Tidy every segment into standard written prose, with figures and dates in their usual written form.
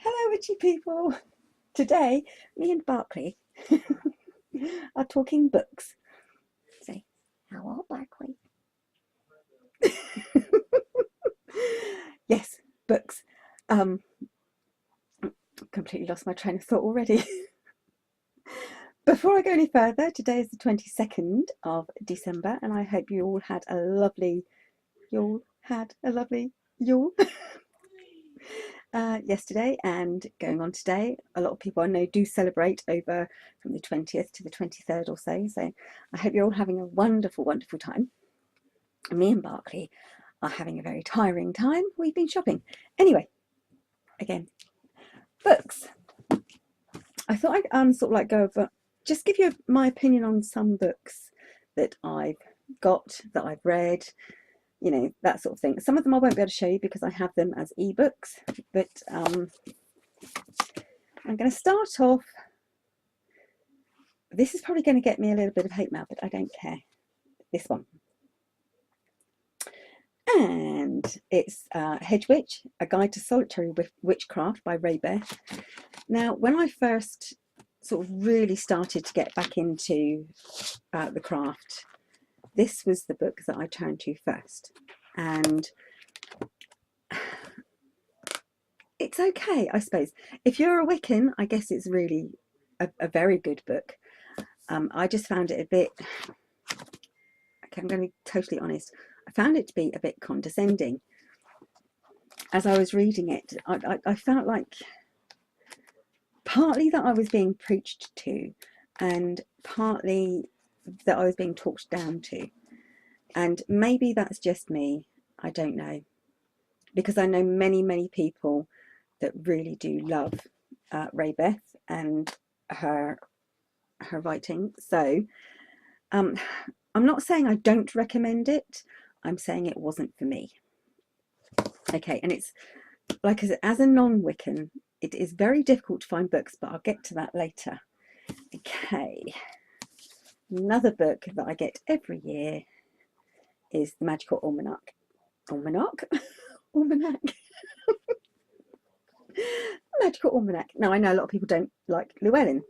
Hello, witchy people. Today, me and Barclay are talking books. Say, how are Barclay? Yes, books. Completely lost my train of thought already. Before I go any further, today is the 22nd of December, and I hope you all had a lovely Yule yesterday and going on today. A lot of people I know do celebrate over from the 20th to the 23rd or so. So I hope you're all having a wonderful, wonderful time. Me and Barclay are having a very tiring time. We've been shopping. Anyway, again, books. I thought I'd sort of like go over, just give you my opinion on some books that I've got, that I've read, you know, that sort of thing. Some of them I won't be able to show you because I have them as ebooks, but I'm going to start off. This is probably going to get me a little bit of hate mail, but I don't care. This one. And it's Hedge Witch, A Guide to Solitary Witchcraft by Ray Bear. Now, when I first sort of really started to get back into the craft, this was the book that I turned to first. And it's okay, I suppose. If you're a Wiccan, I guess it's really a very good book. I just found it a bit, okay, I'm going to be totally honest, I found it to be a bit condescending. As I was reading it, I felt like partly that I was being preached to and partly that I was being talked down to. And maybe that's just me, I don't know. Because I know many, many people that really do love Ray Beth and her writing. So I'm not saying I don't recommend it. I'm saying it wasn't for me. Okay, and it's like as a non-Wiccan, it is very difficult to find books, but I'll get to that later. Okay, another book that I get every year is the Magical Almanac. Almanac? Magical Almanac. Now, I know a lot of people don't like Llewellyn.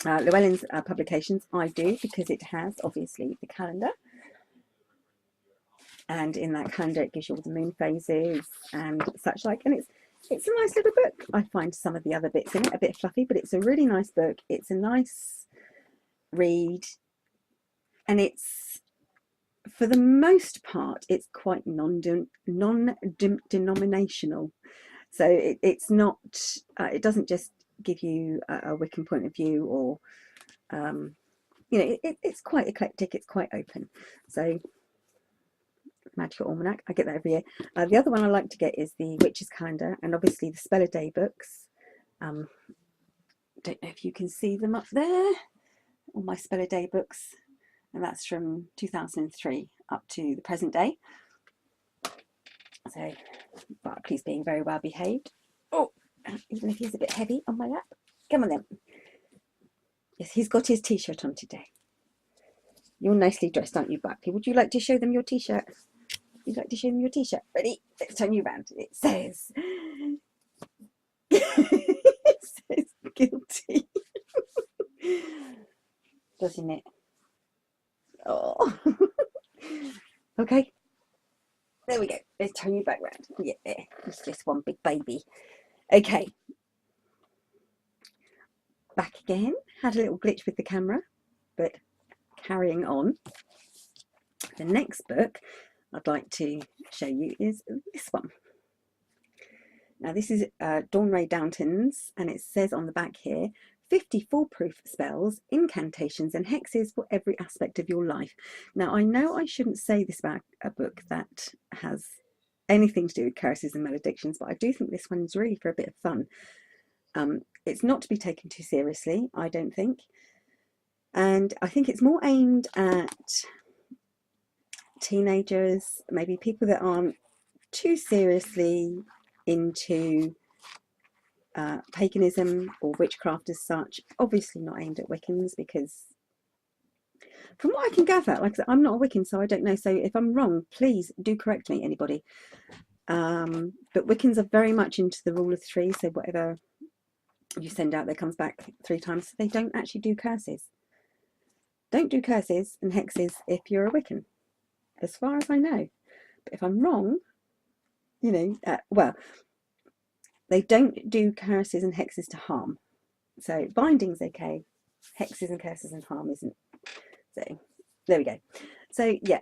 Llewellyn's publications, I do, because it has obviously the calendar, and in that calendar it gives you all the moon phases and such like, and it's a nice little book. I find some of the other bits in it a bit fluffy, but it's a really nice book. It's a nice read, and it's, for the most part, it's quite non-denominational. So it's not, it doesn't just give you a Wiccan point of view, or you know, it's quite eclectic, it's quite open. So Magical Almanac, I get that every year. The other one I like to get is the Witch's Calendar, and obviously the Spell a Day books. Don't know if you can see them up there, all my Spell a Day books, and that's from 2003 up to the present day. So Barclay's being very well behaved. Oh, even if he's a bit heavy on my lap. Come on then. Yes, he's got his t-shirt on today. You're nicely dressed, aren't you, Barclay? Would you like to show them your t-shirt? You'd like to show them your t-shirt? Ready? Let's turn you around. It says... it says guilty. Doesn't it? Oh. Okay. There we go. Let's turn you back round. Yeah, there. It's just one big baby. Okay. Back again. Had a little glitch with the camera, but carrying on. The next book I'd like to show you is this one. Now this is Dawn Ray Downton's, and it says on the back here, 50 foolproof spells, incantations and hexes for every aspect of your life. Now I know I shouldn't say this about a book that has anything to do with curses and maledictions, but I do think this one's really for a bit of fun. It's not to be taken too seriously, I don't think. And I think it's more aimed at teenagers, maybe people that aren't too seriously into paganism or witchcraft as such. Obviously not aimed at Wiccans, because from what I can gather, like I said, I'm not a Wiccan, so I don't know. So if I'm wrong, please do correct me, anybody. But Wiccans are very much into the rule of three, so whatever you send out, there comes back 3 times. So they don't actually do curses. Don't do curses and hexes if you're a Wiccan, as far as I know. But if I'm wrong, you know, well, they don't do curses and hexes to harm. So binding's okay, hexes and curses and harm isn't. So there we go. So yeah,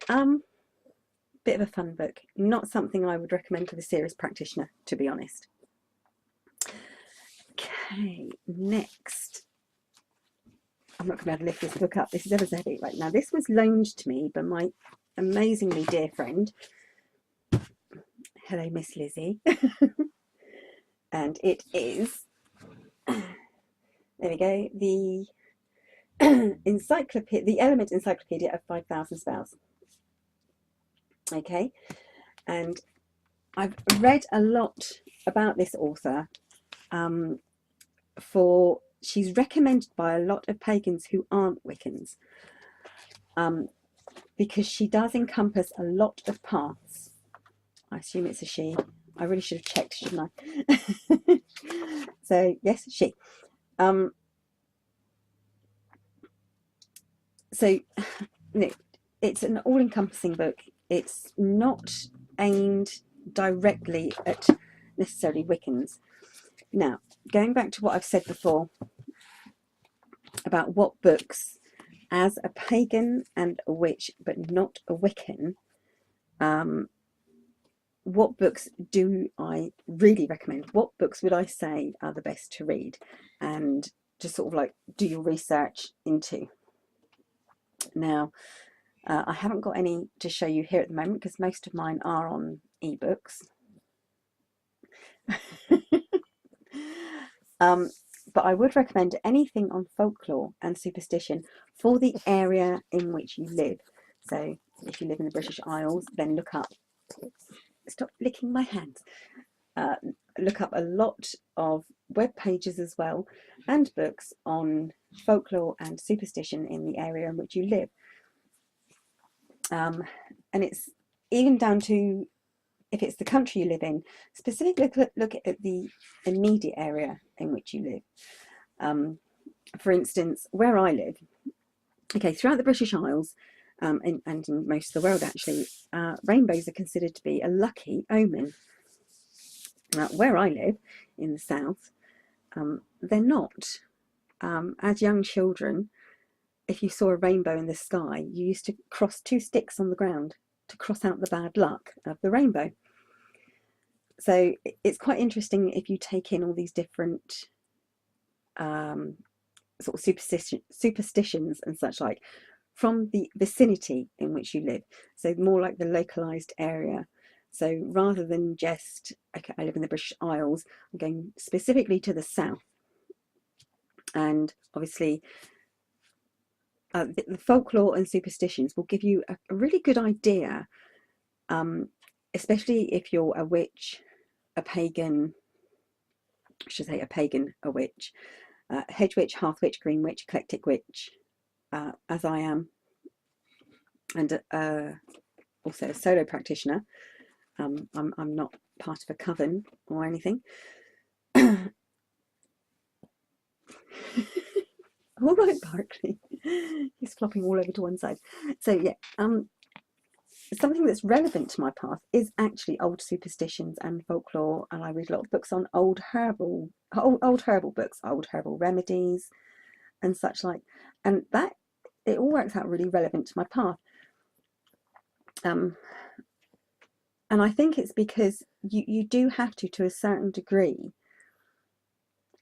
bit of a fun book. Not something I would recommend to the serious practitioner, to be honest. Okay, next. I'm not going to be able to lift this book up. This is ever so heavy. Right, now this was loaned to me by my amazingly dear friend. Hello, Miss Lizzie. And it is, there we go, the Encyclopedia, the Element Encyclopedia of 5,000 Spells. Okay, and I've read a lot about this author. She's recommended by a lot of pagans who aren't Wiccans, because she does encompass a lot of paths. I assume it's a she. I really should have checked, shouldn't I? So yes, she. So no, it's an all-encompassing book. It's not aimed directly at necessarily Wiccans. Now, going back to what I've said before about what books, as a pagan and a witch, but not a Wiccan, what books do I really recommend? What books would I say are the best to read and just sort of like do your research into? Now, I haven't got any to show you here at the moment because most of mine are on ebooks. But I would recommend anything on folklore and superstition for the area in which you live. So if you live in the British Isles, then look up, stop licking my hands, look up a lot of web pages as well and books on folklore and superstition in the area in which you live. And it's even down to, if it's the country you live in, specifically look at the immediate area in which you live. For instance, where I live, okay, throughout the British Isles, and in most of the world actually, rainbows are considered to be a lucky omen. Where I live, in the south, they're not. As young children, if you saw a rainbow in the sky, you used to cross 2 sticks on the ground to cross out the bad luck of the rainbow. So it's quite interesting if you take in all these different sort of superstitions and such like from the vicinity in which you live. So more like the localized area. So rather than just, okay, I live in the British Isles, I'm going specifically to the south. And obviously the folklore and superstitions will give you a really good idea, especially if you're a witch, a pagan, I should say a pagan, a witch, hedge witch, hearth witch, green witch, eclectic witch, as I am, and also a solo practitioner. I'm not part of a coven or anything. All right, Barkley. He's flopping all over to one side. So yeah, something that's relevant to my path is actually old superstitions and folklore, and I read a lot of books on old herbal books, old herbal remedies and such like, and that it all works out really relevant to my path. And I think it's because you do have to a certain degree,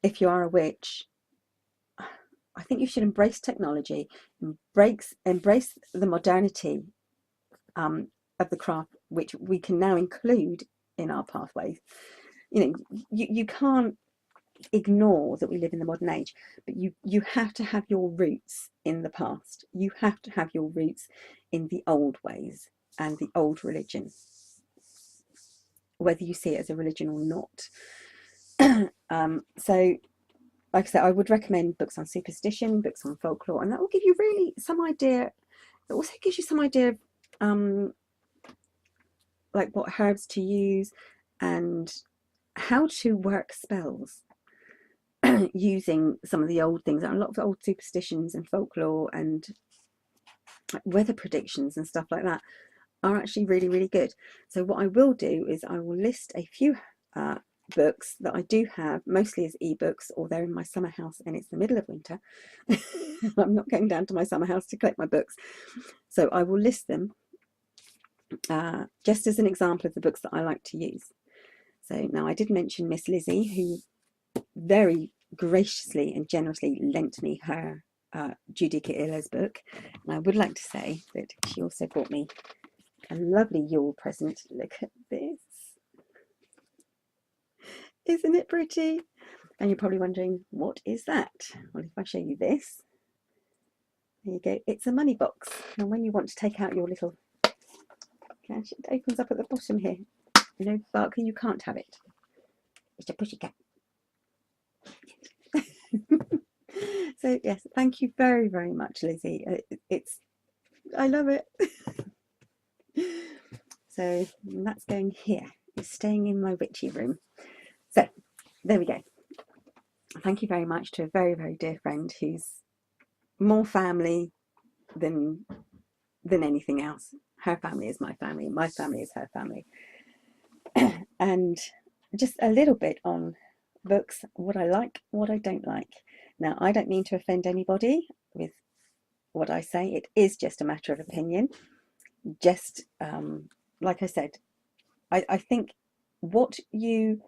if you are a witch, I think you should embrace technology, embrace the modernity of the craft, which we can now include in our pathways. You know, you can't ignore that we live in the modern age, but you have to have your roots in the past. You have to have your roots in the old ways and the old religion, whether you see it as a religion or not. So like I said, I would recommend books on superstition, books on folklore, and that will give you really some idea. It also gives you some idea of like what herbs to use and how to work spells using some of the old things. A lot of old superstitions and folklore and weather predictions and stuff like that are actually really, really good. So what I will do is I will list a few books that I do have, mostly as ebooks, or they're in my summer house and it's the middle of winter. I'm not going down to my summer house to collect my books. So I will list them just as an example of the books that I like to use. So now I did mention Miss Lizzie, who very graciously and generously lent me her Judica Illes book. And I would like to say that she also bought me a lovely Yule present. Look at this. Isn't it pretty? And you're probably wondering, what is that? Well, if I show you this, there you go. It's a money box. And when you want to take out your little cash, it opens up at the bottom here. No, Barker, you can't have it. It's a pussycat. So yes, thank you very, very much, Lizzie. I love it. So that's going here. It's staying in my witchy room. So there we go. Thank you very much to a very, very dear friend who's more family than anything else. Her family is my family. My family is her family. And just a little bit on books, what I like, what I don't like. Now, I don't mean to offend anybody with what I say. It is just a matter of opinion. Just like I said, I think what you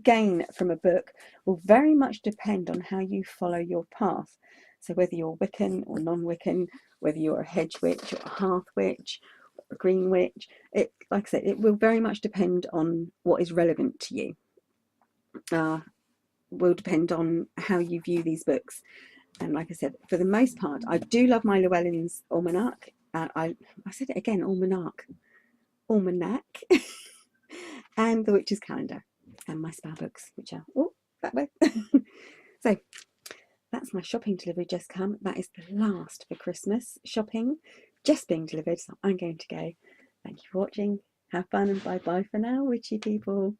gain from a book will very much depend on how you follow your path. So whether you're Wiccan or non-Wiccan, whether you're a hedge witch or a hearth witch or a green witch, like I said, it will very much depend on what is relevant to you. Will depend on how you view these books. And like I said, for the most part, I do love my Llewellyn's Almanac. I said it again, Almanac, and the Witch's Calendar, and my spell books, which are that way. So that's my shopping delivery just come. That is the last for Christmas shopping just being delivered. So I'm going to go. Thank you for watching. Have fun and bye bye for now, witchy people.